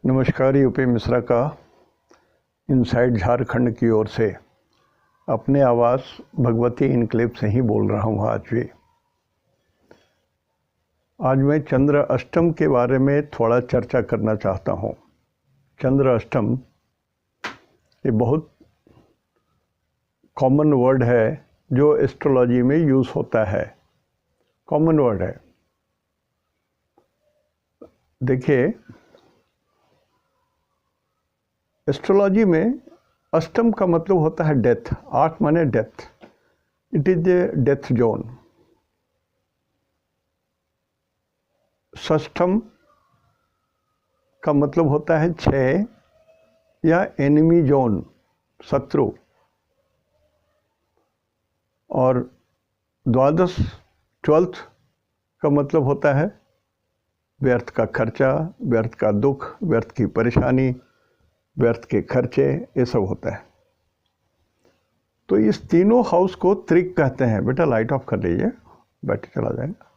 नमस्कार। यूपी मिश्रा का इनसाइड झारखंड की ओर से अपने आवास भगवती इनक्लेव से ही बोल रहा हूँ। आज मैं चंद्र अष्टम के बारे में थोड़ा चर्चा करना चाहता हूँ। चंद्र अष्टम ये बहुत कॉमन वर्ड है जो एस्ट्रोलॉजी में यूज़ होता है, कॉमन वर्ड है। देखिए, एस्ट्रोलॉजी में अष्टम का मतलब होता है डेथ। 8 माने death, it is a death zone. षष्ठम का मतलब होता है 6 या एनिमी जोन, शत्रु। और द्वादश 12th का मतलब होता है व्यर्थ का खर्चा, व्यर्थ का दुख, व्यर्थ की परेशानी, व्यर्थ के खर्चे, ये सब होता है। तो इस तीनों हाउस को त्रिक कहते हैं। बेटा लाइट ऑफ कर लीजिए, बैटरी चला जाएगा।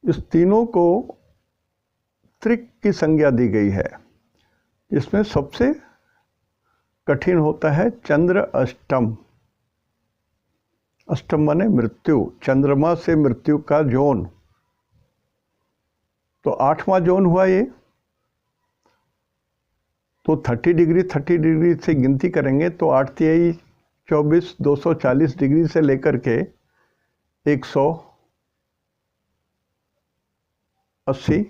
इस तीनों को त्रिक की संज्ञा दी गई है। इसमें सबसे कठिन होता है चंद्र अष्टम। अष्टम माने मृत्यु, चंद्रमा से मृत्यु का जोन। तो 8वां जोन हुआ ये। तो 30 डिग्री से गिनती करेंगे तो 8 तिहाई 24, 240 डिग्री से लेकर के 180,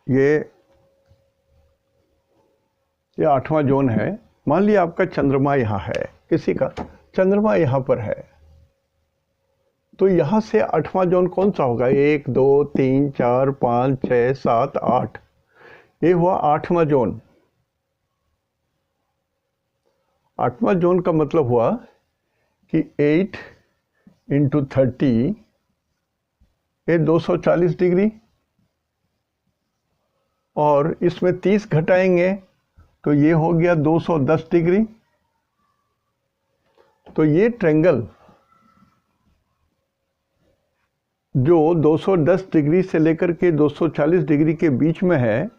ये 8वां जोन है। मान लिया आपका चंद्रमा यहाँ है, किसी का चंद्रमा यहाँ पर है, तो यहाँ से 8वां जोन कौन सा होगा? 1, 2, 3, 4, 5, 6, 7, 8। ये हुआ 8वां जोन। 8वां जोन का मतलब हुआ कि 8 × 30 ये 240 डिग्री, और इसमें 30 घटाएंगे तो ये हो गया 210 डिग्री। तो ये ट्रायंगल जो 210 डिग्री से लेकर के 240 डिग्री के बीच में है,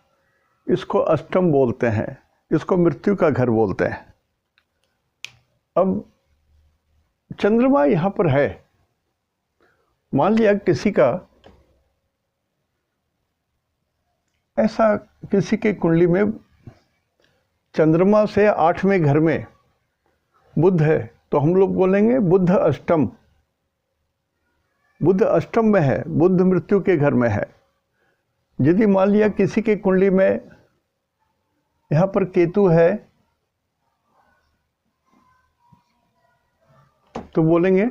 इसको अष्टम बोलते हैं। इसको मृत्यु का घर बोलते हैं। अब चंद्रमा यहाँ पर है। मान लिया किसी का ऐसा, किसी के कुंडली में चंद्रमा से 8वें घर में बुध है, तो हम लोग बोलेंगे बुध अष्टम। बुध अष्टम में है, बुध मृत्यु के घर में है। यदि मान लिया किसी के कुंडली में यहाँ पर केतु है, तो बोलेंगे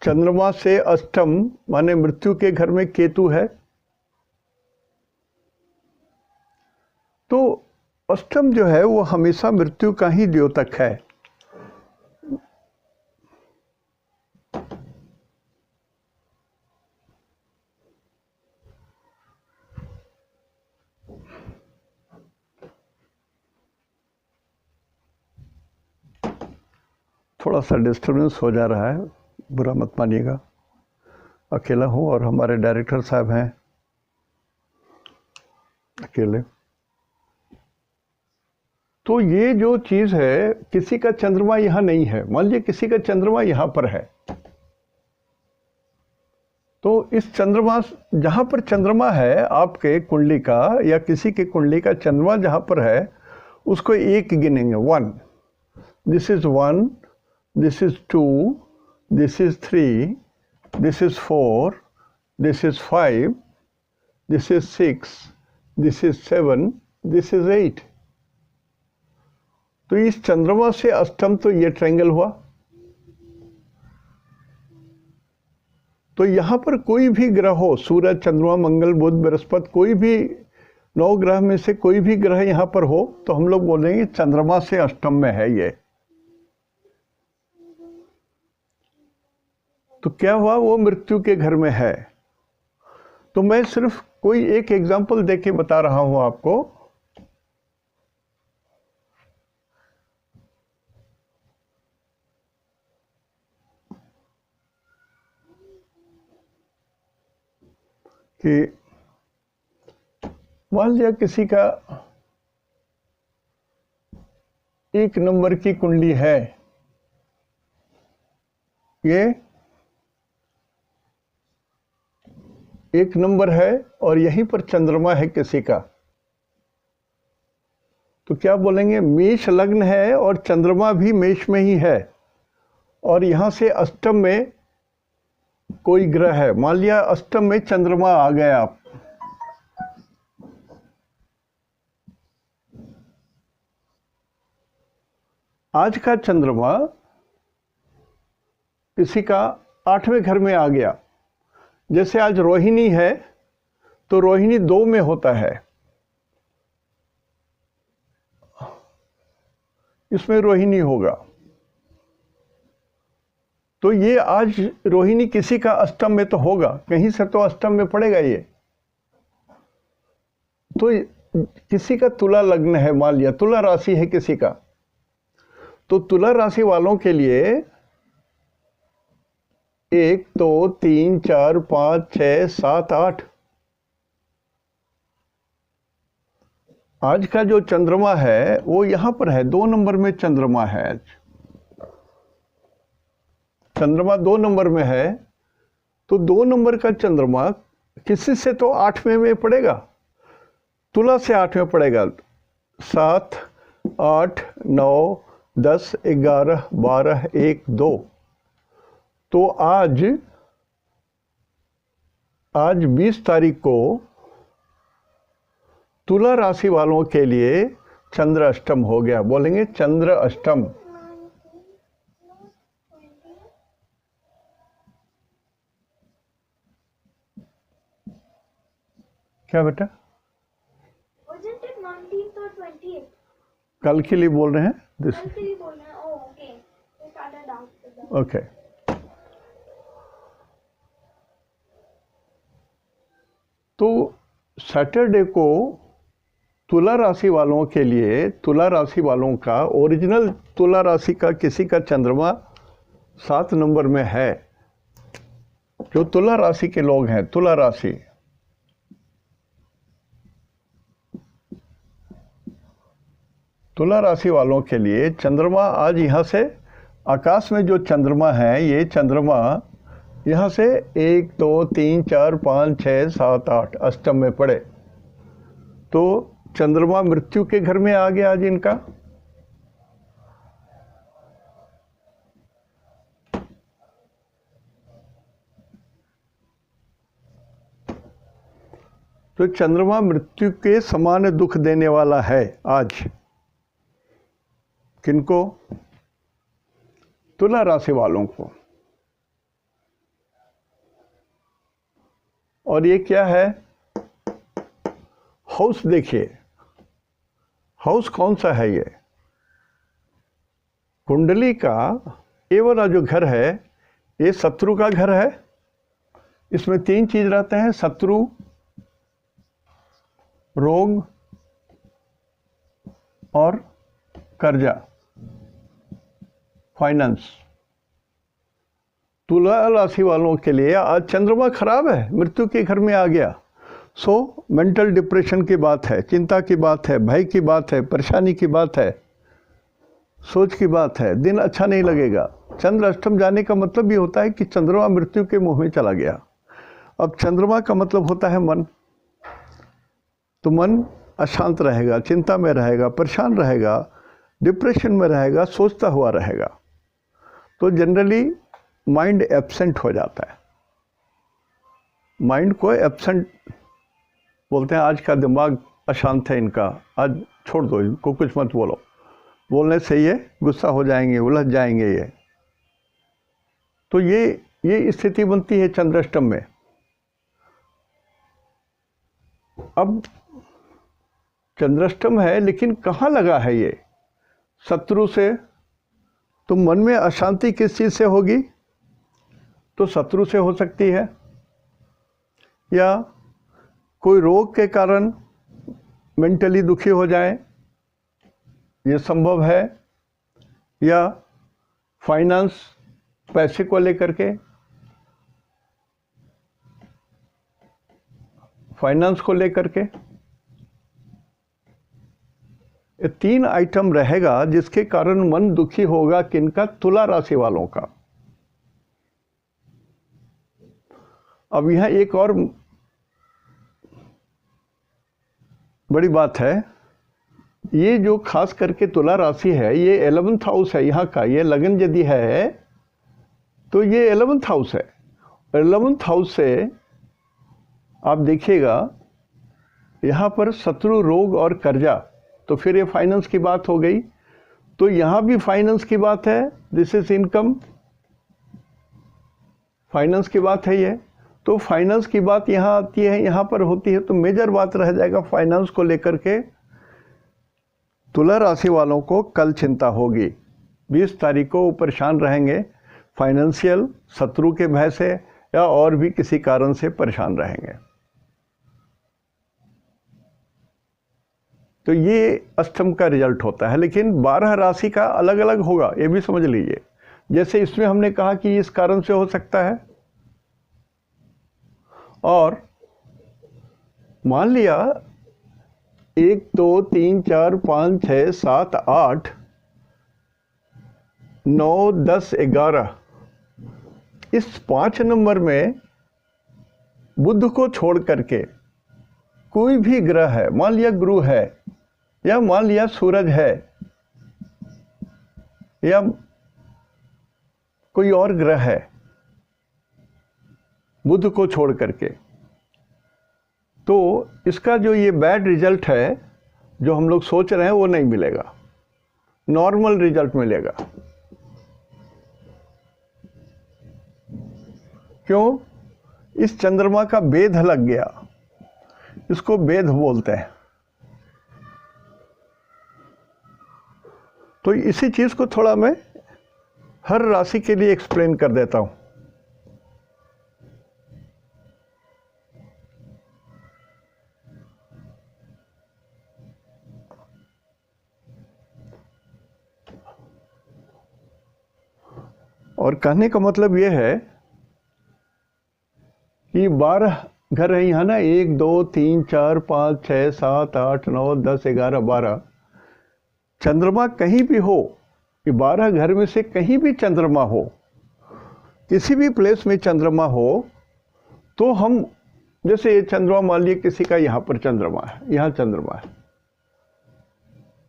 चंद्रमा से अष्टम माने मृत्यु के घर में केतु है। तो अष्टम जो है वो हमेशा मृत्यु का ही द्योतक है। थोड़ा सा डिस्टर्बेंस हो जा रहा है, बुरा मत मानिएगा। अकेला हूँ और हमारे डायरेक्टर साहब हैं अकेले। तो ये जो चीज़ है, किसी का चंद्रमा यहाँ नहीं है। मान लीजिए किसी का चंद्रमा यहाँ पर है, तो इस चंद्रमा, जहाँ पर चंद्रमा है आपके कुंडली का या किसी के कुंडली का चंद्रमा जहाँ पर है, उसको 1 गिनेंगे। 1, this is 1, this is 2, this is 3, this is 4, this is 5, this is 6, this is 7, this is 8। तो इस चंद्रमा से अष्टम तो ये ट्रायंगल हुआ। तो यहाँ पर कोई भी ग्रह हो, सूरज, चंद्रमा, मंगल, बुध, बृहस्पति, कोई भी 9 ग्रह में से कोई भी ग्रह यहाँ पर हो, तो हम लोग बोलेंगे चंद्रमा से अष्टम में है ये। तो क्या हुआ? वो मृत्यु के घर में है। तो मैं सिर्फ कोई एक एग्जाम्पल देके बता रहा हूं आपको। कि मान लिया किसी का 1 नंबर की कुंडली है, ये 1 नंबर है और यहीं पर चंद्रमा है किसी का, तो क्या बोलेंगे? मेष लग्न है और चंद्रमा भी मेष में ही है, और यहां से अष्टम में कोई ग्रह है, मान लिया अष्टम में चंद्रमा आ गए आप, आज का चंद्रमा किसी का 8वें घर में आ गया। जैसे आज रोहिणी है तो रोहिणी 2 में होता है, इसमें रोहिणी होगा, तो ये आज रोहिणी किसी का अष्टम में तो होगा, कहीं से तो अष्टम में पड़ेगा ये। तो किसी का तुला लग्न है, मान लिया तुला राशि है किसी का, तो तुला राशि वालों के लिए 1 2 3 4 5 6 7 8 आज का जो चंद्रमा है वो यहां पर है, 2 नंबर में चंद्रमा है। आज चंद्रमा 2 नंबर में है, तो 2 नंबर का चंद्रमा किसी से तो 8वें में पड़ेगा, तुला से 8वें पड़ेगा। 7 8 9 10 11 12 1 2, तो आज 20 तारीख को तुला राशि वालों के लिए चंद्र अष्टम हो गया। बोलेंगे चंद्र अष्टम। क्या बेटा? कल के लिए बोल रहे हैं? ओके। तो सैटरडे को तुला राशि वालों के लिए, तुला राशि वालों का ओरिजिनल तुला राशि का किसी का चंद्रमा 7 नंबर में है, जो तुला राशि के लोग हैं, तुला राशि, तुला राशि वालों के लिए चंद्रमा आज यहाँ से आकाश में जो चंद्रमा है, ये चंद्रमा यहाँ से 1 2 3 4 5 6 7 8 अष्टम में पड़े, तो चंद्रमा मृत्यु के घर में आ गया आज इनका। तो चंद्रमा मृत्यु के समान दुख देने वाला है आज। किनको? तुला राशि वालों को। और ये क्या है? हाउस देखिए, हाउस कौन सा है? ये कुंडली का ये वाला जो घर है, ये शत्रु का घर है। इसमें 3 चीज रहते हैं, शत्रु, रोग और कर्जा, फाइनेंस। तुला राशि वालों के लिए आज चंद्रमा खराब है, मृत्यु के घर में आ गया। सो मेंटल डिप्रेशन की बात है, चिंता की बात है, भय की बात है, परेशानी की बात है, सोच की बात है, दिन अच्छा नहीं लगेगा। चंद्र अष्टम जाने का मतलब ये होता है कि चंद्रमा मृत्यु के मुंह में चला गया। अब चंद्रमा का मतलब होता है मन, तो मन अशांत रहेगा, चिंता में रहेगा, परेशान रहेगा, डिप्रेशन में रहेगा, सोचता हुआ रहेगा। तो जनरली माइंड एब्सेंट हो जाता है। माइंड को एब्सेंट बोलते हैं। आज का दिमाग अशांत है इनका, आज छोड़ दो, इनको कुछ मत बोलो, बोलने से ये गुस्सा हो जाएंगे, उलझ जाएंगे ये। तो ये स्थिति बनती है चंद्राष्टम में। अब चंद्राष्टम है, लेकिन कहाँ लगा है ये? शत्रु से। तो मन में अशांति किस चीज़ से होगी? तो शत्रु से हो सकती है, या कोई रोग के कारण मेंटली दुखी हो जाए, ये संभव है, या फाइनेंस, पैसे को लेकर के, फाइनेंस को लेकर के। ये 3 आइटम रहेगा जिसके कारण मन दुखी होगा किनका? तुला राशि वालों का। अब यह एक और बड़ी बात है, ये जो खास करके तुला राशि है, ये 11th हाउस है यहाँ का। ये लगन यदि है तो ये 11th हाउस है। 11th हाउस से आप देखिएगा यहाँ पर शत्रु, रोग और कर्जा, तो फिर ये फाइनेंस की बात हो गई। तो यहाँ भी फाइनेंस की बात है, दिस इज इनकम, फाइनेंस की बात है ये। तो फाइनेंस की बात यहाँ आती है, यहाँ पर होती है, तो मेजर बात रह जाएगा फाइनेंस को लेकर के। तुला राशि वालों को कल चिंता होगी, 20 तारीख को परेशान रहेंगे, फाइनेंशियल शत्रु के भय से या और भी किसी कारण से परेशान रहेंगे। तो ये अष्टम का रिजल्ट होता है, लेकिन 12 राशि का अलग अलग होगा, ये भी समझ लीजिए। जैसे इसमें हमने कहा कि इस कारण से हो सकता है, और मान लिया 1 2 3 4 5 6 7 8 9 10 11, इस 5 नंबर में बुध को छोड़ करके कोई भी ग्रह है, मान लिया गुरु है, या मान लिया सूरज है, या कोई और ग्रह है, बुध को छोड़ करके, तो इसका जो ये बैड रिजल्ट है जो हम लोग सोच रहे हैं वो नहीं मिलेगा, नॉर्मल रिजल्ट मिलेगा। क्यों? इस चंद्रमा का बेध लग गया, इसको बेध बोलते हैं। तो इसी चीज को थोड़ा मैं हर राशि के लिए एक्सप्लेन कर देता हूं। और कहने का मतलब यह है कि 12 घर है यहाँ ना, 1 2 3 4 5 6 7 8 9 10 11 12, चंद्रमा कहीं भी हो, कि 12 घर में से कहीं भी चंद्रमा हो, किसी भी प्लेस में चंद्रमा हो, तो हम जैसे ये चंद्रमा मान लिए किसी का यहाँ पर चंद्रमा है, यहाँ चंद्रमा है,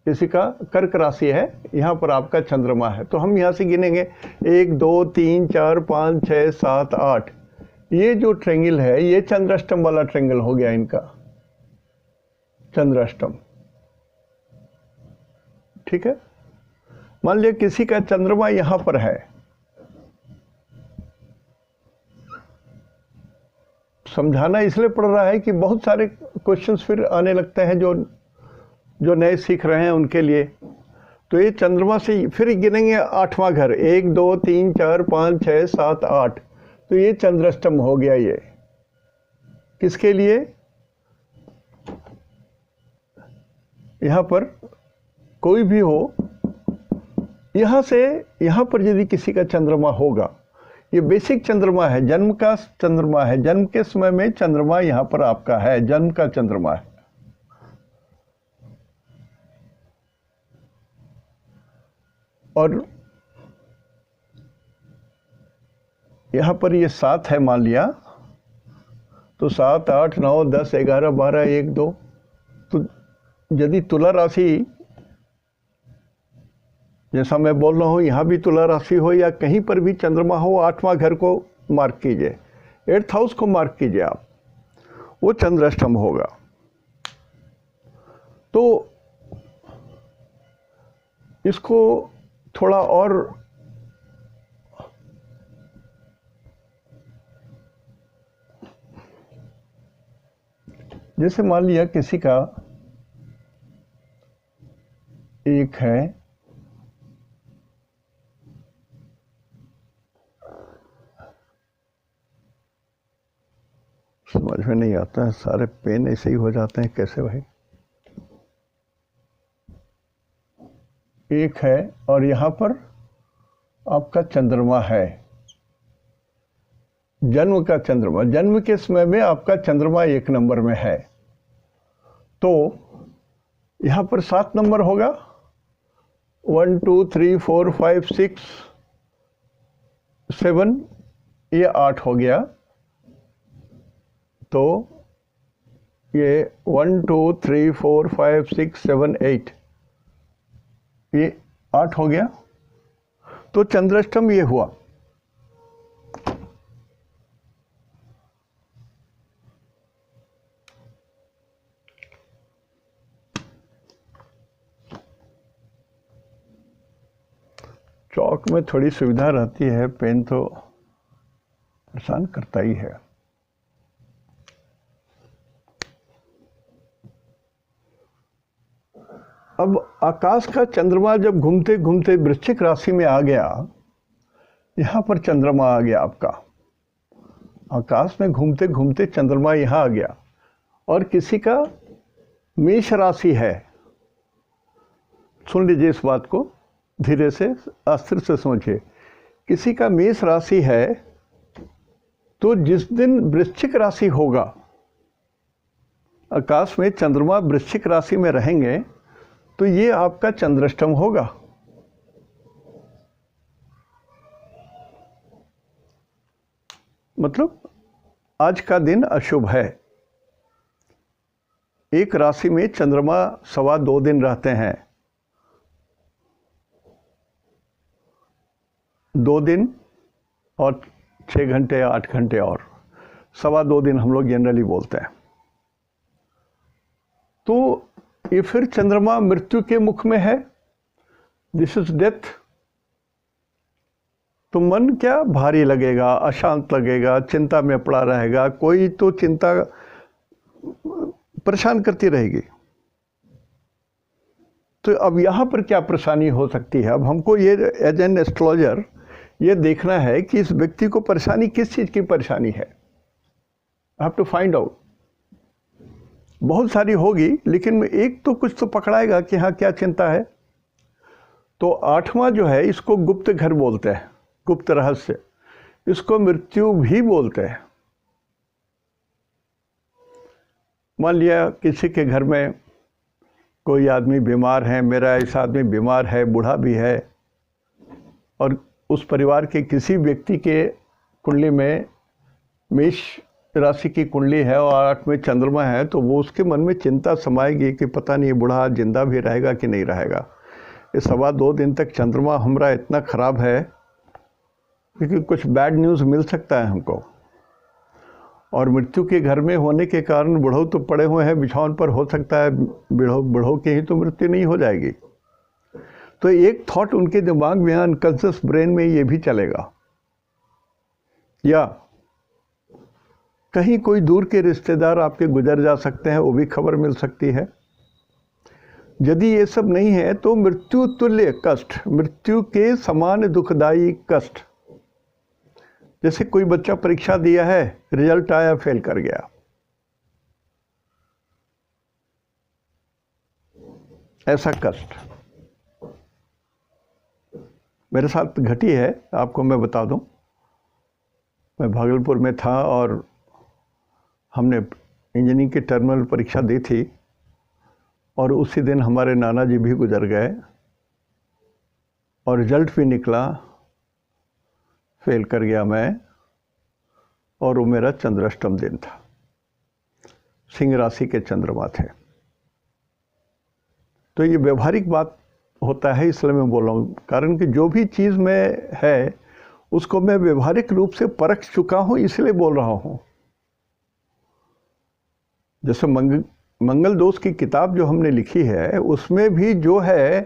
किसी का कर्क राशि है, यहाँ पर आपका चंद्रमा है, तो हम यहाँ से गिनेंगे 1 2 3 4 5 6 7 8। ये जो ट्रेंगल है ये चंद्राष्टम वाला ट्रेंगल हो गया इनका, चंद्राष्टम। ठीक है, मान लिया किसी का चंद्रमा यहां पर है, समझाना इसलिए पड़ रहा है कि बहुत सारे क्वेश्चंस फिर आने लगते हैं जो नए सीख रहे हैं उनके लिए। तो ये चंद्रमा से फिर गिनेंगे 8वां घर, 1 2 3 4 5 6 7 8, तो ये चंद्राष्टम हो गया। ये किसके लिए? यहां पर कोई भी हो, यहाँ से यहाँ पर यदि किसी का चंद्रमा होगा, ये बेसिक चंद्रमा है, जन्म का चंद्रमा है, जन्म के समय में चंद्रमा यहाँ पर आपका है, जन्म का चंद्रमा है। और यहाँ पर ये 7 है मान लिया, तो 7 8 9 10 11 12 1 2, तो यदि तुला राशि, जैसा मैं बोल रहा हूँ, यहाँ भी तुला राशि हो या कहीं पर भी चंद्रमा हो, 8वां घर को मार्क कीजिए, 8th हाउस को मार्क कीजिए आप, वो चंद्राष्टम होगा। तो इसको थोड़ा और जैसे मान लिया किसी का एक है, समझ में नहीं आता है, सारे पेन ऐसे ही हो जाते हैं कैसे भाई। एक है और यहाँ पर आपका चंद्रमा है, जन्म का चंद्रमा, जन्म के समय में आपका चंद्रमा 1 नंबर में है, तो यहाँ पर 7 नंबर होगा। 1 2 3 4 5 6 7, ये 8 हो गया। तो ये 1 2 3 4 5 6 7 8, ये 8 हो गया। तो चंद्राष्टम ये हुआ। चौक में थोड़ी सुविधा रहती है, पेन तो परेशान करता ही है। अब आकाश का चंद्रमा जब घूमते घूमते वृश्चिक राशि में आ गया, यहाँ पर चंद्रमा आ गया आपका, आकाश में घूमते घूमते चंद्रमा यहाँ आ गया, और किसी का मेष राशि है। सुन लीजिए इस बात को, धीरे से अस्थिर से समझिए। किसी का मेष राशि है, तो जिस दिन वृश्चिक राशि होगा, आकाश में चंद्रमा वृश्चिक राशि में रहेंगे, तो ये आपका चंद्राष्टम होगा। मतलब आज का दिन अशुभ है। एक राशि में चंद्रमा 2.25 दिन रहते हैं, 2 दिन और 6 घंटे 8 घंटे, और 2.25 दिन हम लोग जनरली बोलते हैं। तो ये फिर चंद्रमा मृत्यु के मुख में है, दिस इज डेथ। तो मन क्या भारी लगेगा, अशांत लगेगा, चिंता में पड़ा रहेगा, कोई तो चिंता परेशान करती रहेगी। तो अब यहाँ पर क्या परेशानी हो सकती है? अब हमको ये एज एन एस्ट्रोलॉजर ये देखना है कि इस व्यक्ति को परेशानी किस चीज़ की परेशानी है। I have to find out. बहुत सारी होगी, लेकिन एक तो कुछ तो पकड़ाएगा कि हाँ क्या चिंता है। तो 8वां जो है, इसको गुप्त घर बोलते हैं, गुप्त रहस्य, इसको मृत्यु भी बोलते हैं। मान लिया किसी के घर में कोई आदमी बीमार है, मेरा ऐसा आदमी बीमार है, बूढ़ा भी है, और उस परिवार के किसी व्यक्ति के कुंडली में मेष राशि की कुंडली है और 8 में चंद्रमा है, तो वो उसके मन में चिंता समाएगी कि पता नहीं बूढ़ा जिंदा भी रहेगा कि नहीं रहेगा। ये 2.25 दिन तक चंद्रमा हमारा इतना ख़राब है, क्योंकि कुछ बैड न्यूज़ मिल सकता है हमको। और मृत्यु के घर में होने के कारण बूढ़ों तो पड़े हुए हैं बिछावन पर, हो सकता है बूढ़ों की ही तो मृत्यु नहीं हो जाएगी। तो एक थॉट उनके दिमाग में, अनकॉन्शियस ब्रेन में ये भी चलेगा। या कहीं कोई दूर के रिश्तेदार आपके गुजर जा सकते हैं, वो भी खबर मिल सकती है। यदि ये सब नहीं है तो मृत्यु तुल्य कष्ट, मृत्यु के समान दुखदाई कष्ट। जैसे कोई बच्चा परीक्षा दिया है, रिजल्ट आया, फेल कर गया, ऐसा कष्ट मेरे साथ घटी है। आपको मैं बता दूं, मैं भागलपुर में था और हमने इंजीनियरिंग की टर्मिनल परीक्षा दी थी, और उसी दिन हमारे नाना जी भी गुजर गए, और रिजल्ट भी निकला, फेल कर गया मैं, और वो मेरा चंद्राष्टम दिन था। सिंह राशि के चंद्रमा थे। तो ये व्यवहारिक बात होता है, इसलिए मैं बोल रहा हूँ, कारण कि जो भी चीज़ में है उसको मैं व्यवहारिक रूप से परख चुका हूँ, इसलिए बोल रहा हूँ। जैसे मंगल दोष की किताब जो हमने लिखी है, उसमें भी जो है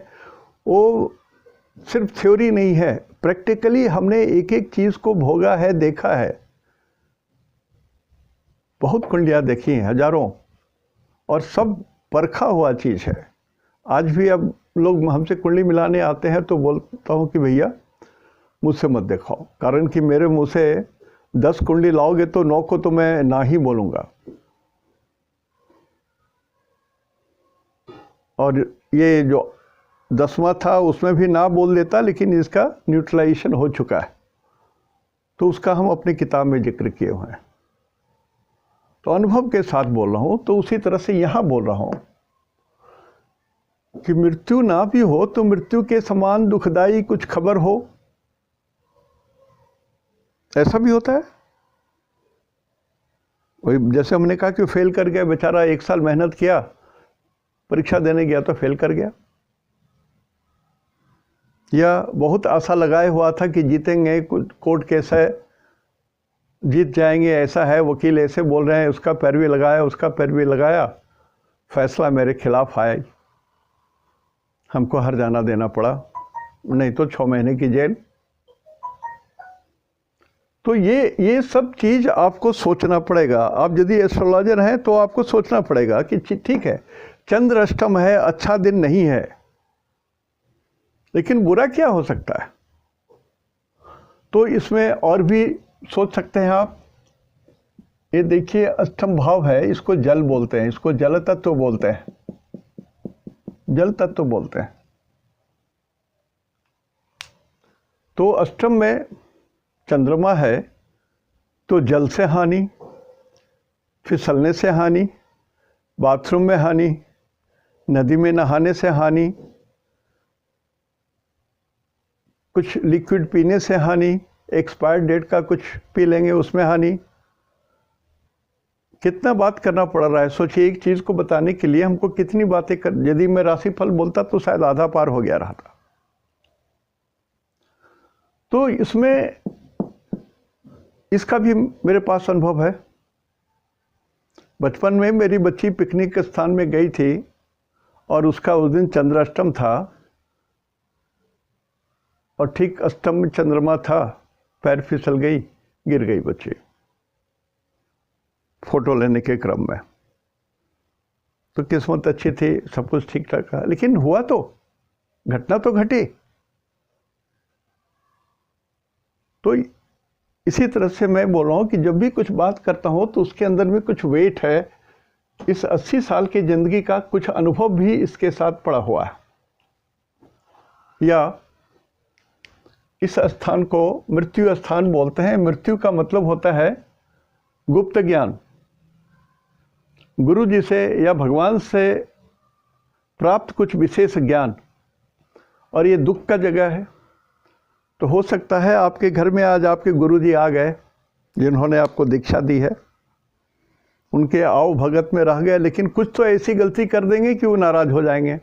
वो सिर्फ थ्योरी नहीं है, प्रैक्टिकली हमने एक एक चीज़ को भोगा है, देखा है। बहुत कुंडलियाँ देखी हैं, हजारों, और सब परखा हुआ चीज़ है। आज भी अब लोग हमसे कुंडली मिलाने आते हैं तो बोलता हूँ कि भैया मुझसे मत दिखाओ, कारण कि मेरे मुँह से 10 कुंडली लाओगे तो 9 को तो मैं ना ही बोलूँगा। और ये जो 10वां था उसमें भी ना बोल देता, लेकिन इसका न्यूट्रलाइजेशन हो चुका है। तो उसका हम अपनी किताब में जिक्र किए हुए हैं। तो अनुभव के साथ बोल रहा हूँ। तो उसी तरह से यहाँ बोल रहा हूँ कि मृत्यु ना भी हो तो मृत्यु के समान दुखदाई कुछ खबर हो। ऐसा भी होता है। वही जैसे हमने कहा कि फेल कर गया बेचारा, 1 साल मेहनत किया, परीक्षा देने गया तो फेल कर गया। या बहुत आशा लगाए हुआ था कि जीतेंगे, कोर्ट केस है, जीत जाएंगे, ऐसा है, वकील ऐसे बोल रहे हैं, उसका पैरवी लगाया, उसका पैरवी लगाया, फैसला मेरे खिलाफ आया, हमको हरजाना देना पड़ा, नहीं तो 6 महीने की जेल। तो ये सब चीज़ आपको सोचना पड़ेगा। आप यदि एस्ट्रोलॉजर हैं तो आपको सोचना पड़ेगा कि ठीक है, चंद्र अष्टम है, अच्छा दिन नहीं है, लेकिन बुरा क्या हो सकता है। तो इसमें और भी सोच सकते हैं आप। ये देखिए अष्टम भाव है, इसको जल बोलते हैं, इसको जल तत्व बोलते हैं, जल तत्व बोलते हैं। तो अष्टम में चंद्रमा है तो जल से हानि, फिसलने से हानि, बाथरूम में हानि, नदी में नहाने से हानि, कुछ लिक्विड पीने से हानि, एक्सपायर्ड डेट का कुछ पी लेंगे उसमें हानि। कितना बात करना पड़ रहा है। सोचिए, एक चीज़ को बताने के लिए हमको कितनी बातें कर। यदि मैं राशिफल बोलता तो शायद आधा पार हो गया रहा था। तो इसमें इसका भी मेरे पास अनुभव है। बचपन में मेरी बच्ची पिकनिक के स्थान में गई थी और उसका उस दिन चंद्राष्टम था और ठीक अष्टम में चंद्रमा था, पैर फिसल गई, गिर गई बच्ची फोटो लेने के क्रम में। तो किस्मत अच्छी थी, सब कुछ ठीक ठाक था, लेकिन हुआ तो, घटना तो घटी। तो इसी तरह से मैं बोल रहा हूँ कि जब भी कुछ बात करता हूँ तो उसके अंदर में कुछ वेट है। इस 80 साल की ज़िंदगी का कुछ अनुभव भी इसके साथ पड़ा हुआ है। या इस स्थान को मृत्यु स्थान बोलते हैं। मृत्यु का मतलब होता है गुप्त ज्ञान, गुरु जी से या भगवान से प्राप्त कुछ विशेष ज्ञान, और ये दुख का जगह है। तो हो सकता है आपके घर में आज आपके गुरुजी आ गए, जिन्होंने आपको दीक्षा दी है, उनके आओ भगत में रह गए, लेकिन कुछ तो ऐसी गलती कर देंगे कि वो नाराज़ हो जाएंगे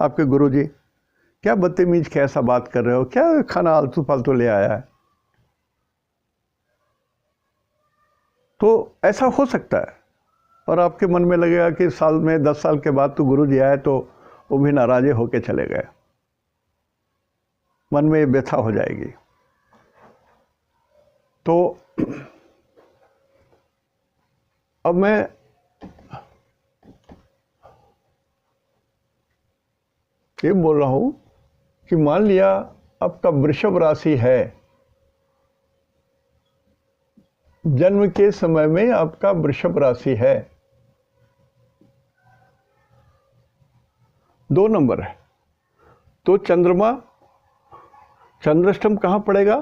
आपके गुरुजी। क्या बदतमीज कैसा बात कर रहे हो, क्या खाना आलतू फालतू ले आया है। तो ऐसा हो सकता है और आपके मन में लगेगा कि साल में 10 साल के बाद तो गुरुजी आए तो वो भी नाराज़े होके चले गए, मन में व्यथा हो जाएगी। तो अब मैं ये बोल रहा हूं कि मान लिया आपका वृषभ राशि है, जन्म के समय में आपका वृषभ राशि है, 2 नंबर है, तो चंद्रमा चंद्राष्टम कहाँ पड़ेगा?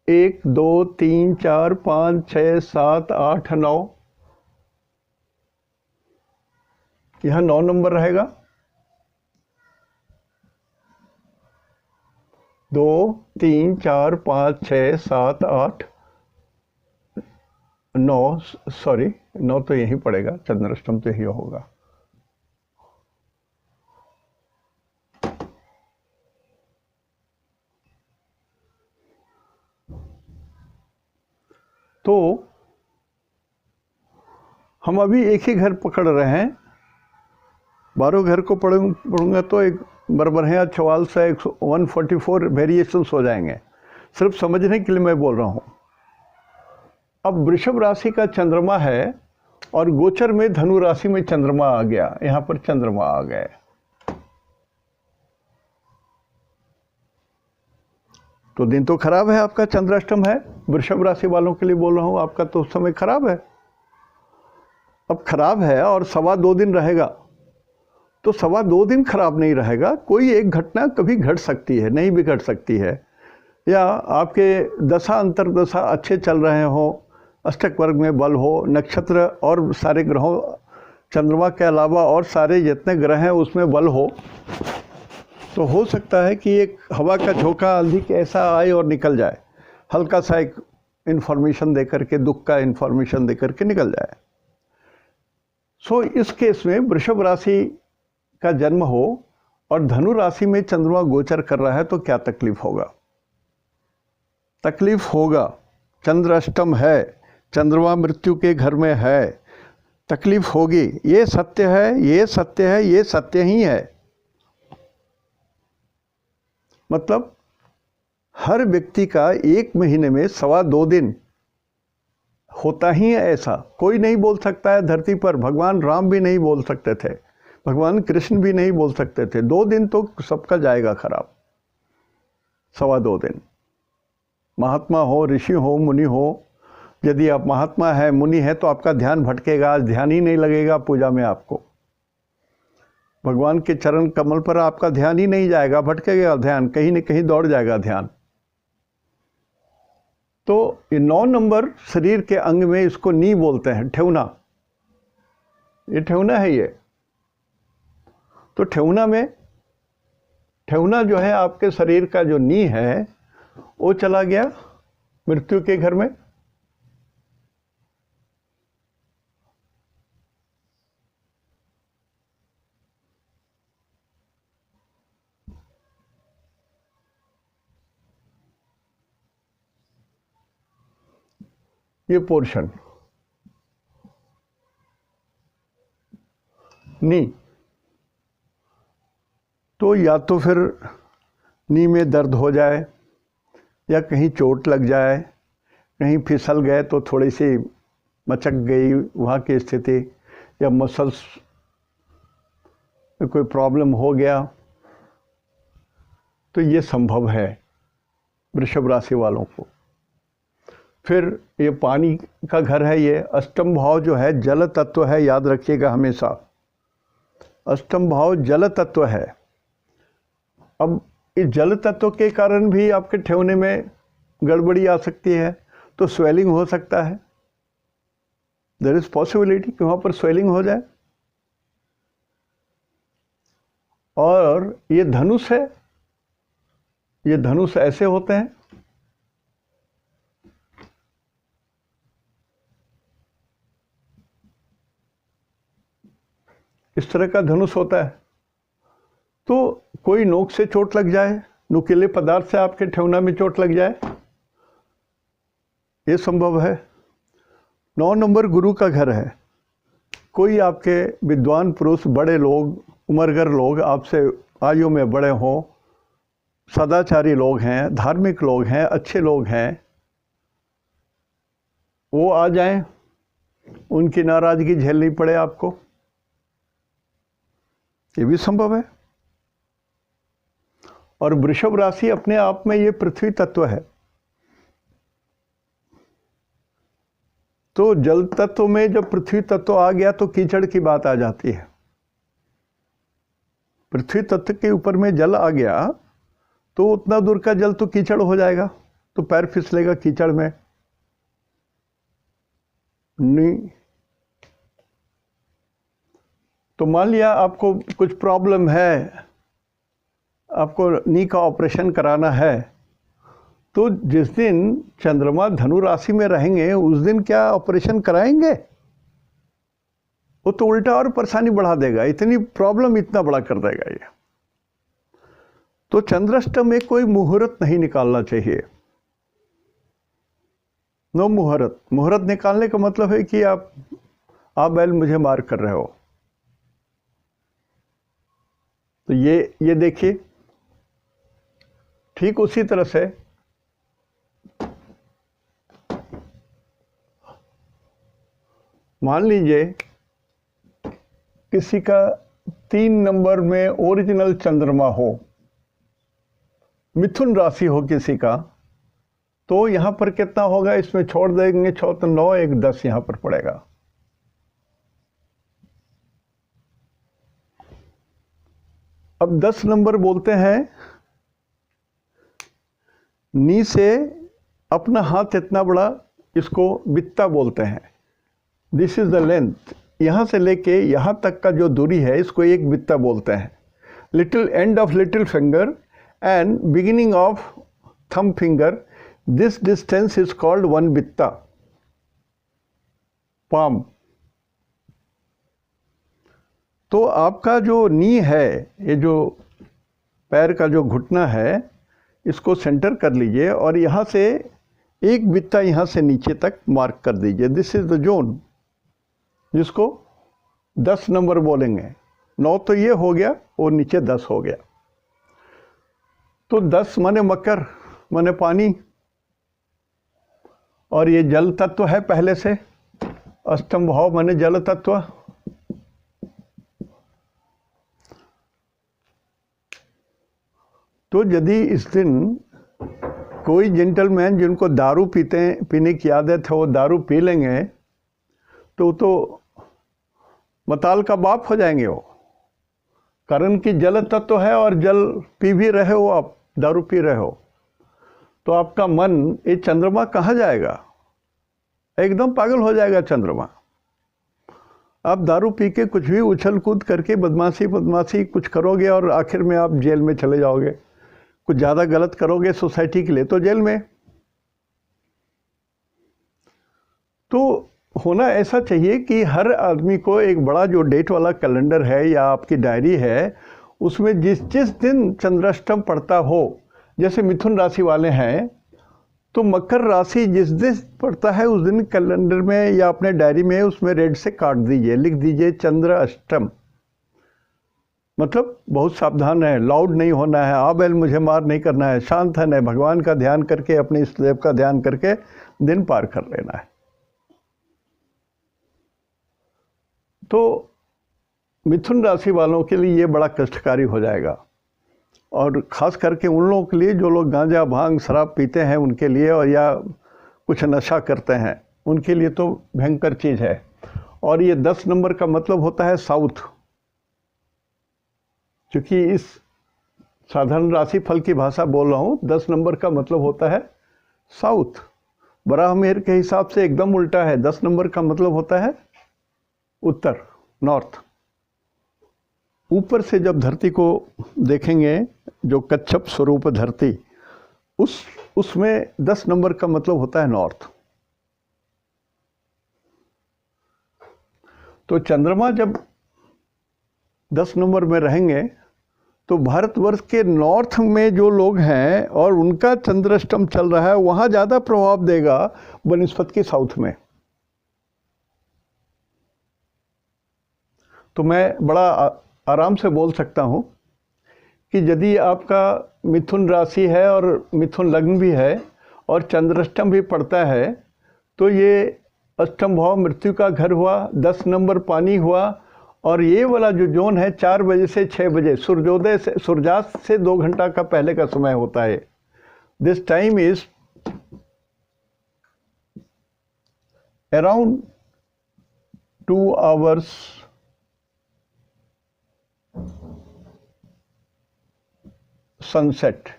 1 2 3 4 5 6 7 8 9, यहाँ 9 नंबर रहेगा। 2 3 4 5 6 7 8 9, सॉरी 9 तो यहीं पड़ेगा, चंद्राष्टम तो यही होगा। तो हम अभी एक ही घर पकड़ रहे हैं, 12 घर को पढ़ूंगा तो एक बराबर है 44 से 144 वेरिएशंस हो जाएंगे। सिर्फ समझने के लिए मैं बोल रहा हूँ। अब वृषभ राशि का चंद्रमा है और गोचर में धनु राशि में चंद्रमा आ गया, यहाँ पर चंद्रमा आ गए। तो दिन तो खराब है आपका, चंद्राष्टम है, वृषभ राशि वालों के लिए बोल रहा हूँ, आपका तो उस समय खराब है। अब खराब है और 2.25 दिन रहेगा, तो 2.25 दिन खराब नहीं रहेगा। कोई एक घटना कभी घट सकती है, नहीं भी घट सकती है। या आपके दशा अंतर्दशा अच्छे चल रहे हो, अष्टक वर्ग में बल हो, नक्षत्र और सारे ग्रहों, चंद्रमा के अलावा और सारे जितने ग्रह हैं उसमें बल हो, तो हो सकता है कि एक हवा का झोंका आंधी के ऐसा आए और निकल जाए, हल्का सा एक इन्फॉर्मेशन दे करके, दुख का इन्फॉर्मेशन दे करके निकल जाए। सो इस केस में वृषभ राशि का जन्म हो और धनु राशि में चंद्रमा गोचर कर रहा है तो क्या तकलीफ होगा? तकलीफ होगा। चंद्र अष्टम है, चंद्रमा मृत्यु के घर में है, तकलीफ होगी। ये सत्य है, ये सत्य है, ये सत्य ही है। मतलब हर व्यक्ति का एक महीने में 2.25 दिन होता ही है ऐसा। कोई नहीं बोल सकता है धरती पर, भगवान राम भी नहीं बोल सकते थे, भगवान कृष्ण भी नहीं बोल सकते थे। 2 दिन तो सबका जाएगा खराब, 2.25 दिन। महात्मा हो, ऋषि हो, मुनि हो, यदि आप महात्मा है, मुनि है, तो आपका ध्यान भटकेगा, ध्यान ही नहीं लगेगा पूजा में। आपको भगवान के चरण कमल पर आपका ध्यान ही नहीं जाएगा, भटकेगा ध्यान, कहीं न कहीं दौड़ जाएगा ध्यान। तो ये 9 नंबर शरीर के अंग में, इसको नी बोलते हैं, ठेवना। ये ठेवना है ये। तो ठेवना में, ठेवना जो है आपके शरीर का जो नी है वो चला गया मृत्यु के घर में। ये पोर्शन नी, तो या तो फिर नी में दर्द हो जाए, या कहीं चोट लग जाए, कहीं फिसल गए तो थोड़ी सी मचक गई वहाँ की स्थिति, या मसल्स में कोई प्रॉब्लम हो गया, तो ये संभव है वृषभ राशि वालों को। फिर ये पानी का घर है, ये अष्टम भाव जो है जल तत्व है, याद रखिएगा हमेशा, अष्टम भाव जल तत्व है। अब इस जल तत्व के कारण भी आपके ठेवने में गड़बड़ी आ सकती है, तो स्वेलिंग हो सकता है। देयर इज पॉसिबिलिटी कि वहाँ पर स्वेलिंग हो जाए। और ये धनुष है, ये धनुष ऐसे होते हैं, इस तरह का धनुष होता है। तो कोई नोक से चोट लग जाए, नुकीले पदार्थ से आपके ठेवना में चोट लग जाए, ये संभव है। 9 नंबर गुरु का घर है। कोई आपके विद्वान पुरुष, बड़े लोग, उमरगर लोग, आपसे आयु में बड़े हों, सदाचारी लोग हैं, धार्मिक लोग हैं, अच्छे लोग हैं, वो आ जाएं, उनकी नाराज़गी झेलनी पड़े आपको, ये भी संभव है। और वृषभ राशि अपने आप में ये पृथ्वी तत्व है, तो जल तत्व में जब पृथ्वी तत्व आ गया तो कीचड़ की बात आ जाती है। पृथ्वी तत्व के ऊपर में जल आ गया तो उतना दूर का जल तो कीचड़ हो जाएगा, तो पैर फिसलेगा कीचड़ में। नहीं तो मान लिया आपको कुछ प्रॉब्लम है, आपको नी का ऑपरेशन कराना है, तो जिस दिन चंद्रमा धनु राशि में रहेंगे उस दिन क्या ऑपरेशन कराएंगे? वो तो उल्टा और परेशानी बढ़ा देगा, इतनी प्रॉब्लम इतना बड़ा कर देगा ये। तो चंद्राष्टम में कोई मुहूर्त नहीं निकालना चाहिए। नो मुहूर्त। मुहूर्त निकालने का मतलब है कि आप बैल मुझे मार कर रहे हो। तो ये देखिए, ठीक उसी तरह से मान लीजिए किसी का 3 नंबर में ओरिजिनल चंद्रमा हो, मिथुन राशि हो किसी का, तो यहां पर कितना होगा, इसमें छोड़ देंगे 6 तो 9, 1 10 यहां पर पड़ेगा। अब 10 नंबर बोलते हैं नी से अपना हाथ इतना बड़ा, इसको बित्ता बोलते हैं। दिस इज द लेंथ, यहाँ से लेके यहाँ तक का जो दूरी है इसको एक बित्ता बोलते हैं। Little end of little finger and beginning of thumb finger, this distance is called one बित्ता, पाम। तो आपका जो नी है, ये जो पैर का जो घुटना है, इसको सेंटर कर लीजिए और यहाँ से एक बित्ता यहाँ से नीचे तक मार्क कर दीजिए। दिस इज द जोन, जिसको 10 नंबर बोलेंगे। 9 तो ये हो गया और नीचे 10 हो गया। तो 10 माने मकर, माने पानी, और ये जल तत्व है पहले से। अष्टम भाव माने जल तत्व। तो यदि इस दिन कोई जेंटलमैन जिनको दारू पीने की आदत है वो दारू पी लेंगे तो मताल का बाप हो जाएंगे वो। कारण कि जल तत्व है और जल पी भी रहे हो, आप दारू पी रहे हो, तो आपका मन, ये चंद्रमा कहाँ जाएगा? एकदम पागल हो जाएगा चंद्रमा। आप दारू पी के कुछ भी उछल कूद करके बदमाशी कुछ करोगे और आखिर में आप जेल में चले जाओगे। कुछ ज़्यादा गलत करोगे सोसाइटी के लिए तो जेल में। तो होना ऐसा चाहिए कि हर आदमी को एक बड़ा जो डेट वाला कैलेंडर है या आपकी डायरी है, उसमें जिस दिन चंद्राष्टम पड़ता हो, जैसे मिथुन राशि वाले हैं तो मकर राशि जिस दिन पड़ता है उस दिन कैलेंडर में या अपने डायरी में उसमें रेड से काट दीजिए, लिख दीजिए चंद्र अष्टम। मतलब बहुत सावधान है, लाउड नहीं होना है, आ बैल मुझे मार नहीं करना है, शांत है, भगवान का ध्यान करके, अपने इष्ट देव का ध्यान करके दिन पार कर लेना है। तो मिथुन राशि वालों के लिए ये बड़ा कष्टकारी हो जाएगा, और ख़ास करके उन लोगों के लिए जो लोग गांजा भांग शराब पीते हैं उनके लिए, और या कुछ नशा करते हैं उनके लिए तो भयंकर चीज़ है। और ये 10 नंबर का मतलब होता है साउथ, क्योंकि इस साधारण राशि फल की भाषा बोल रहा हूँ। 10 नंबर का मतलब होता है साउथ। बराहमेर के हिसाब से एकदम उल्टा है, 10 नंबर का मतलब होता है उत्तर, नॉर्थ। ऊपर से जब धरती को देखेंगे, जो कच्छप स्वरूप धरती, उसमें 10 नंबर का मतलब होता है नॉर्थ। तो चंद्रमा जब 10 नंबर में रहेंगे तो भारतवर्ष के नॉर्थ में जो लोग हैं और उनका चंद्राष्टम चल रहा है, वहाँ ज़्यादा प्रभाव देगा बनस्पत के साउथ में। तो मैं बड़ा आराम से बोल सकता हूँ कि यदि आपका मिथुन राशि है और मिथुन लग्न भी है और चंद्राष्टम भी पड़ता है, तो ये अष्टम भाव मृत्यु का घर हुआ, 10 नंबर पानी हुआ, और ये वाला जो जोन है 4 बजे से 6 बजे, सूर्योदय से सूर्यास्त से 2 घंटा का पहले का समय होता है। This time is around 2 hours sunset.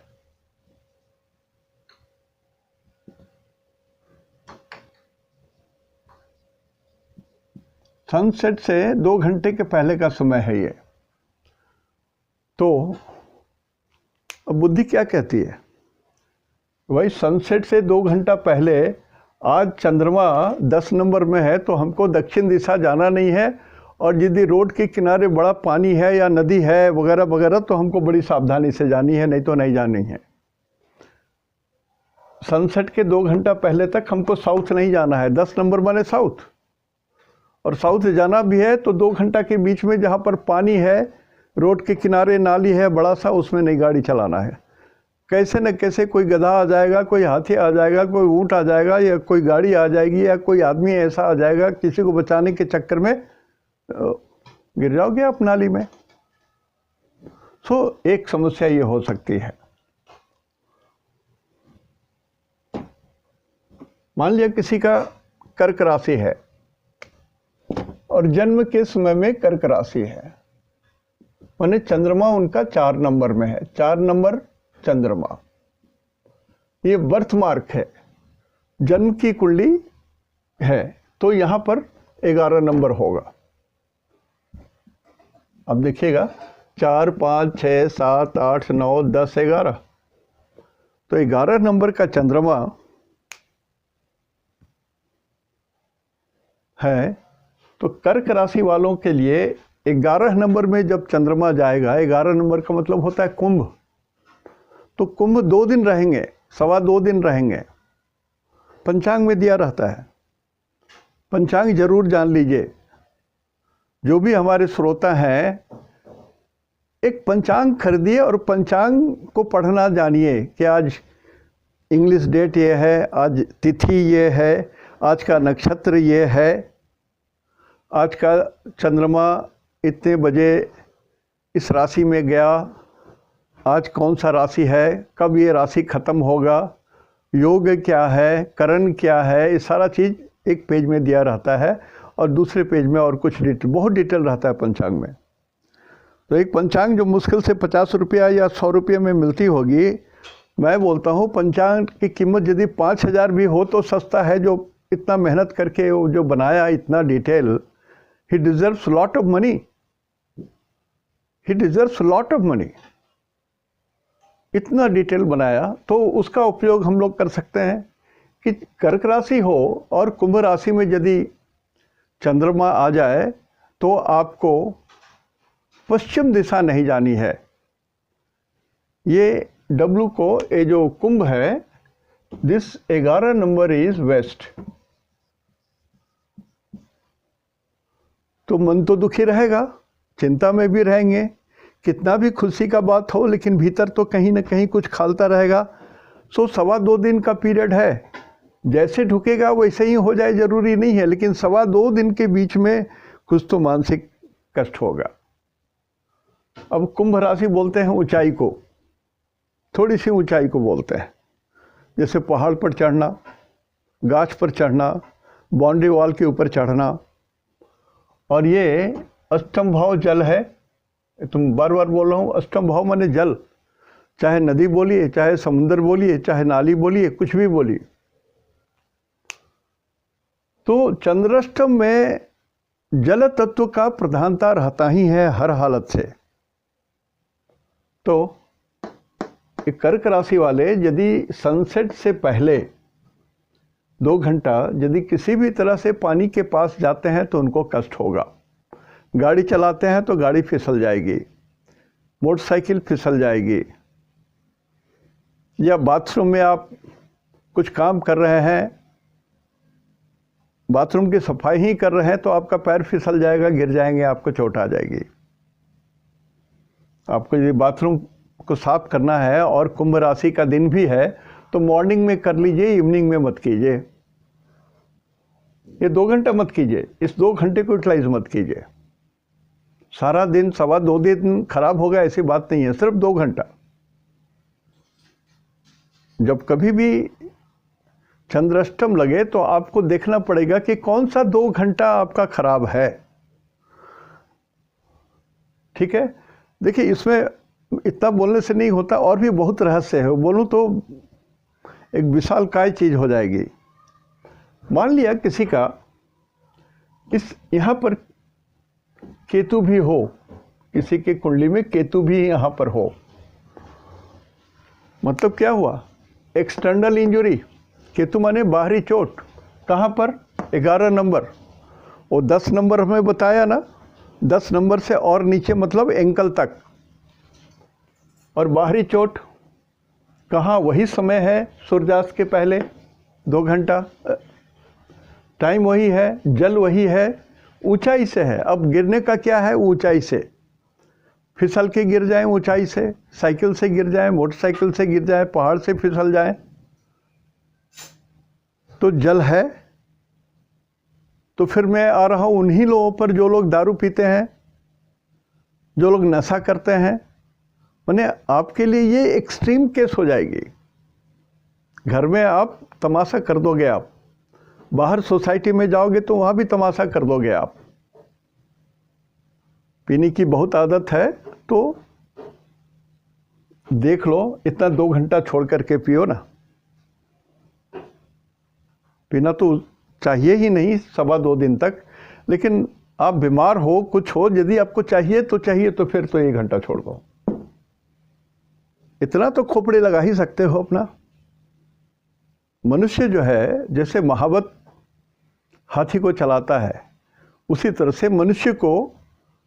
Sunset से 2 घंटे के पहले का समय है ये। तो अब बुद्धि क्या कहती है? भाई सनसेट से 2 घंटा पहले आज चंद्रमा 10 नंबर में है, तो हमको दक्षिण दिशा जाना नहीं है, और यदि रोड के किनारे बड़ा पानी है या नदी है वगैरह वगैरह तो हमको बड़ी सावधानी से जानी है, नहीं तो नहीं जानी है। सनसेट के 2 घंटा पहले तक हमको साउथ नहीं जाना है। 10 नंबर माने साउथ, और साउथ जाना भी है तो 2 घंटा के बीच में जहाँ पर पानी है, रोड के किनारे नाली है बड़ा सा, उसमें नहीं गाड़ी चलाना है। कैसे न कैसे कोई गधा आ जाएगा, कोई हाथी आ जाएगा, कोई ऊँट आ जाएगा, या कोई गाड़ी आ जाएगी, या कोई आदमी ऐसा आ जाएगा, किसी को बचाने के चक्कर में गिर जाओगे आप नाली में। सो एक समस्या ये हो सकती है। मान लिया किसी का कर्क राशि है और जन्म के समय में कर्क राशि है, माने चंद्रमा उनका 4 नंबर में है, 4 नंबर चंद्रमा। ये बर्थ मार्क है, जन्म की कुंडली है, तो यहाँ पर 11 नंबर होगा। अब देखिएगा 4, 5, 6, 7, 8, 9, 10, 11, तो 11 नंबर का चंद्रमा है। तो कर्क राशि वालों के लिए 11 नंबर में जब चंद्रमा जाएगा, 11 नंबर का मतलब होता है कुंभ, तो कुंभ 2 दिन रहेंगे, 2.25 दिन रहेंगे। पंचांग में दिया रहता है, पंचांग जरूर जान लीजिए। जो भी हमारे श्रोता हैं, एक पंचांग खरीदिए और पंचांग को पढ़ना जानिए कि आज इंग्लिश डेट ये है, आज तिथि ये है, आज का नक्षत्र ये है, आज का चंद्रमा इतने बजे इस राशि में गया, आज कौन सा राशि है, कब ये राशि ख़त्म होगा, योग क्या है, करण क्या है, ये सारा चीज़ एक पेज में दिया रहता है और दूसरे पेज में और कुछ बहुत डिटेल रहता है पंचांग में। तो एक पंचांग जो मुश्किल से 50 रुपया या 100 रुपये में मिलती होगी, मैं बोलता हूँ पंचांग की कीमत यदि 5,000 भी हो तो सस्ता है। जो इतना मेहनत करके जो बनाया, इतना detail, he deserves lot of money, he deserves lot of money. इतना डिटेल बनाया तो उसका उपयोग हम लोग कर सकते हैं कि कर्क राशि हो और कुंभ राशि में यदि चंद्रमा आ जाए तो आपको पश्चिम दिशा नहीं जानी है। ये W को, ये जो कुंभ है, दिस 11 नंबर इज वेस्ट। तो मन तो दुखी रहेगा, चिंता में भी रहेंगे, कितना भी खुशी का बात हो लेकिन भीतर तो कहीं ना कहीं कुछ खालता रहेगा। सो 2.25 दिन का पीरियड है, जैसे ढुकेगा वैसे ही हो जाए जरूरी नहीं है, लेकिन 2.25 दिन के बीच में कुछ तो मानसिक कष्ट होगा। अब कुंभ राशि बोलते हैं ऊंचाई को, थोड़ी सी ऊंचाई को बोलते हैं, जैसे पहाड़ पर चढ़ना, गाछ पर चढ़ना, बाउंड्री वॉल के ऊपर चढ़ना। और ये अष्टम भाव जल है, तुम बार बार बोल रहा हूँ, अष्टम भाव माने जल, चाहे नदी बोलिए, चाहे समुद्र बोलिए, चाहे नाली बोलिए, कुछ भी बोलिए। तो चंद्राष्टम में जल तत्व का प्रधानता रहता ही है हर हालत से। तो कर्क राशि वाले यदि सनसेट से पहले 2 घंटा यदि किसी भी तरह से पानी के पास जाते हैं तो उनको कष्ट होगा। गाड़ी चलाते हैं तो गाड़ी फिसल जाएगी, मोटरसाइकिल फिसल जाएगी, या बाथरूम में आप कुछ काम कर रहे हैं, बाथरूम की सफाई ही कर रहे हैं तो आपका पैर फिसल जाएगा, गिर जाएंगे, आपको चोट आ जाएगी। आपको यदि बाथरूम को साफ करना है और कुंभ राशि का दिन भी है तो मॉर्निंग में कर लीजिए, इवनिंग में मत कीजिए। ये 2 घंटा मत कीजिए, इस 2 घंटे को यूटिलाइज मत कीजिए। सारा दिन 2.25 दिन खराब होगा ऐसी बात नहीं है, सिर्फ 2 घंटा। जब कभी भी चंद्राष्टम लगे तो आपको देखना पड़ेगा कि कौन सा 2 घंटा आपका खराब है। ठीक है, देखिए इसमें इतना बोलने से नहीं होता, और भी बहुत रहस्य है, बोलूं तो एक विशालकाय चीज हो जाएगी। मान लिया किसी का इस यहाँ पर केतु भी हो, किसी के कुंडली में केतु भी यहाँ पर हो, मतलब क्या हुआ, एक्सटर्नल इंजुरी। केतु माने बाहरी चोट, कहाँ पर, 11 नंबर। वो 10 नंबर हमें बताया ना, 10 नंबर से और नीचे मतलब एंकल तक। और बाहरी चोट कहाँ, वही समय है सूर्यास्त के पहले 2 घंटा, टाइम वही है, जल वही है, ऊंचाई से है। अब गिरने का क्या है, ऊंचाई से फिसल के गिर जाएं, ऊंचाई से साइकिल से गिर जाएं, मोटरसाइकिल से गिर जाएं, पहाड़ से फिसल जाएं, तो जल है। तो फिर मैं आ रहा हूं उन्हीं लोगों पर जो लोग दारू पीते हैं, जो लोग नशा करते हैं। माने आपके लिए ये एक्सट्रीम केस हो जाएगी। घर में आप तमाशा कर दोगे, आप बाहर सोसाइटी में जाओगे तो वहाँ भी तमाशा कर दोगे आप। पीने की बहुत आदत है तो देख लो, इतना 2 घंटा छोड़ करके पियो ना, पीना तो चाहिए ही नहीं 2.25 दिन तक, लेकिन आप बीमार हो, कुछ हो, यदि आपको चाहिए तो फिर तो 1 घंटा छोड़ दो। इतना तो खोपड़ी लगा ही सकते हो अपना। मनुष्य जो है, जैसे महावत हाथी को चलाता है, उसी तरह से मनुष्य को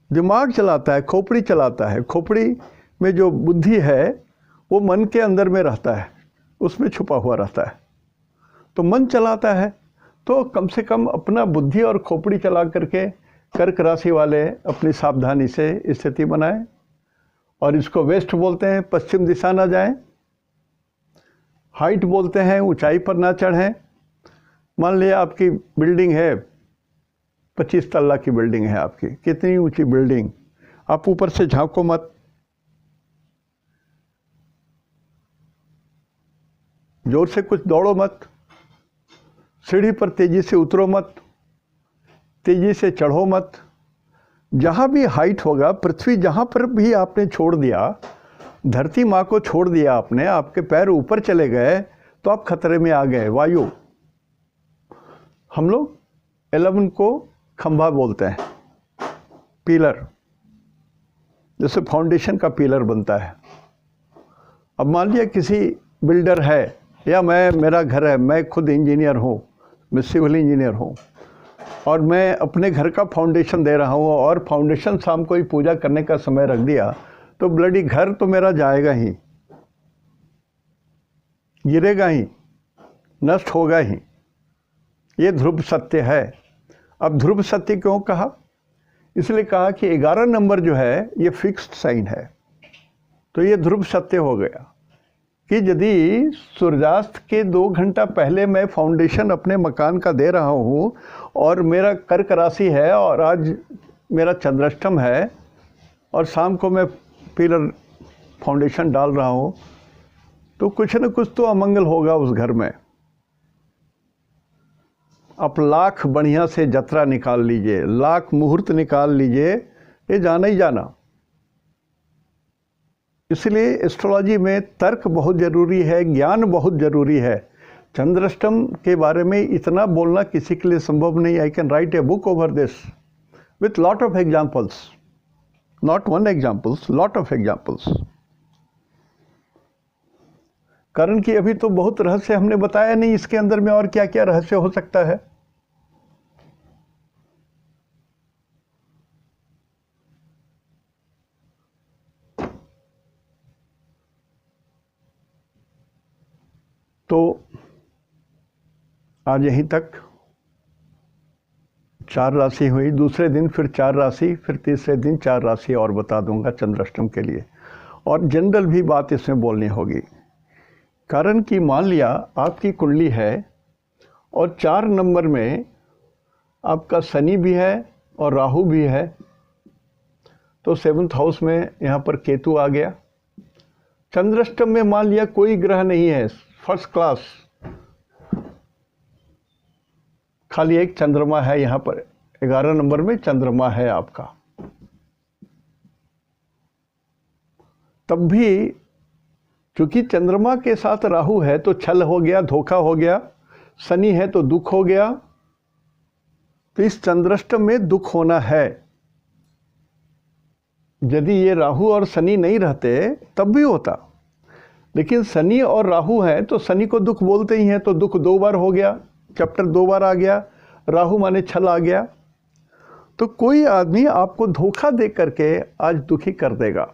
दिमाग चलाता है, खोपड़ी चलाता है। खोपड़ी में जो बुद्धि है वो मन के अंदर में रहता है, उसमें छुपा हुआ रहता है। तो मन चलाता है, तो कम से कम अपना बुद्धि और खोपड़ी चला करके कर्क राशि वाले अपनी सावधानी से स्थिति बनाएं। और इसको वेस्ट बोलते हैं, पश्चिम दिशा ना जाएं। हाइट बोलते हैं, ऊंचाई पर ना चढ़ें। मान लिया आपकी बिल्डिंग है, 25 तल्ला की बिल्डिंग है आपकी, कितनी ऊंची बिल्डिंग, आप ऊपर से झांको मत, जोर से कुछ दौड़ो मत, सीढ़ी पर तेजी से उतरो मत, तेजी से चढ़ो मत। जहाँ भी हाइट होगा, पृथ्वी जहाँ पर भी आपने छोड़ दिया, धरती माँ को छोड़ दिया आपने, आपके पैर ऊपर चले गए तो आप खतरे में आ गए। वायु, हम लोग 11 को खंभा बोलते हैं, पिलर, जैसे फाउंडेशन का पिलर बनता है। अब मान लिया किसी बिल्डर है, या मेरा घर है, मैं खुद इंजीनियर हूँ, मैं सिविल इंजीनियर हूँ, और मैं अपने घर का फाउंडेशन दे रहा हूँ, और फाउंडेशन शाम को ही पूजा करने का समय रख दिया, तो ब्लडी घर तो मेरा जाएगा ही, गिरेगा ही, नष्ट होगा ही। ये ध्रुव सत्य है। अब ध्रुव सत्य क्यों कहा? इसलिए कहा कि 11 नंबर जो है ये फिक्स्ड साइन है, तो ये ध्रुव सत्य हो गया कि यदि सूर्यास्त के 2 घंटा पहले मैं फाउंडेशन अपने मकान का दे रहा हूँ, और मेरा कर्क राशि है, और आज मेरा चंद्राष्टम है, और शाम को मैं पिलर फाउंडेशन डाल रहा हूँ, तो कुछ न कुछ तो अमंगल होगा उस घर में। आप लाख बढ़िया से जतरा निकाल लीजिए, लाख मुहूर्त निकाल लीजिए, ये जाना ही जाना। इसलिए एस्ट्रोलॉजी में तर्क बहुत ज़रूरी है, ज्ञान बहुत ज़रूरी है। चंद्राष्टम के बारे में इतना बोलना किसी के लिए संभव नहीं। I can write a book over this with lot of examples, not one examples, lot of examples. कारण कि अभी तो बहुत रहस्य हमने बताया नहीं, इसके अंदर में और क्या क्या रहस्य हो सकता है। तो आज यहीं तक 4 राशि हुई। दूसरे दिन फिर 4 राशि, फिर तीसरे दिन 4 राशि और बता दूंगा चंद्राष्टम के लिए, और जनरल भी बात इसमें बोलनी होगी। कारण कि मान लिया आपकी कुंडली है और 4 नंबर में आपका शनि भी है और राहु भी है, तो 7th हाउस में यहाँ पर केतु आ गया। चंद्राष्टम में मान लिया कोई ग्रह नहीं है, फर्स्ट क्लास, खाली एक चंद्रमा है यहाँ पर, 11 नंबर में चंद्रमा है आपका। तब भी चूंकि चंद्रमा के साथ राहु है तो छल हो गया, धोखा हो गया, शनि है तो दुख हो गया। तो इस चंद्राष्टम में दुख होना है। यदि ये राहु और शनि नहीं रहते तब भी होता, लेकिन शनि और राहु है तो शनि को दुख बोलते ही हैं, तो दुख 2 बार हो गया, चैप्टर 2 बार आ गया, राहु माने छल आ गया। तो कोई आदमी आपको धोखा दे करके आज दुखी कर देगा,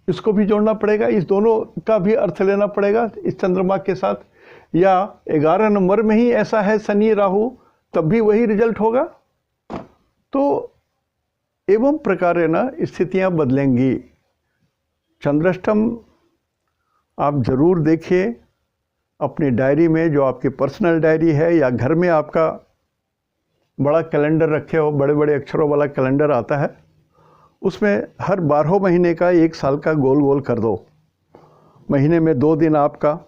इसको भी जोड़ना पड़ेगा, इस दोनों का भी अर्थ लेना पड़ेगा इस चंद्रमा के साथ। या 11 नंबर में ही ऐसा है शनि राहु, तब भी वही रिजल्ट होगा। तो एवं प्रकारे ना स्थितियां बदलेंगी। चंद्राष्टम आप जरूर देखिए अपनी डायरी में, जो आपकी पर्सनल डायरी है, या घर में आपका बड़ा कैलेंडर रखे हो, बड़े बड़े अक्षरों वाला कैलेंडर आता है, उसमें हर 12 महीने का 1 साल का गोल गोल कर दो। महीने में 2 दिन आपका,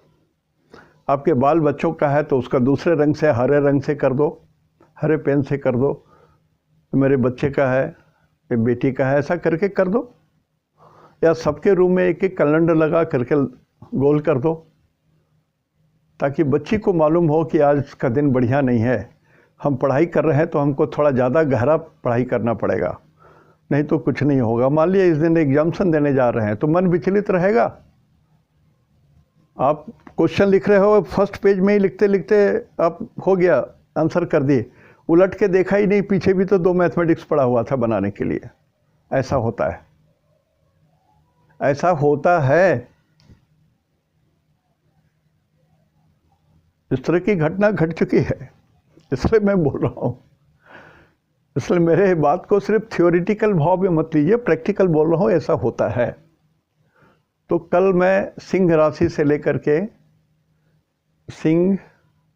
आपके बाल बच्चों का है तो उसका दूसरे रंग से, हरे रंग से कर दो, हरे पेन से कर दो। मेरे बच्चे का है, मेरी बेटी का है, ऐसा करके कर दो। या सबके रूम में 1-1 कैलेंडर लगा करके गोल कर दो। ताकि बच्ची को मालूम हो कि आज का दिन बढ़िया नहीं है, हम पढ़ाई कर रहे हैं तो हमको थोड़ा ज़्यादा गहरा पढ़ाई करना पड़ेगा, नहीं तो कुछ नहीं होगा। मान लिया इस दिन एग्जाम्सन देने जा रहे हैं तो मन विचलित रहेगा। आप क्वेश्चन लिख रहे हो, फर्स्ट पेज में ही लिखते लिखते आप हो गया, आंसर कर दिए, उलट के देखा ही नहीं, पीछे भी तो 2 मैथमेटिक्स पढ़ा हुआ था बनाने के लिए। ऐसा होता है, ऐसा होता है। इस तरह की घटना घट चुकी है, इसलिए मैं बोल रहा हूँ। इसलिए मेरे बात को सिर्फ थ्योरेटिकल भाव में मत लीजिए, प्रैक्टिकल बोल रहा हूँ, ऐसा होता है। तो कल मैं सिंह राशि से लेकर के सिंह,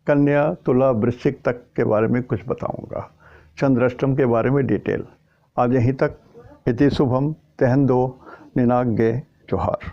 कन्या, तुला, वृश्चिक तक के बारे में कुछ बताऊंगा, चंद्राष्टम के बारे में डिटेल। आज यहीं तक। इति शुभम, तेहन दो, निनाग्गे, जोहार।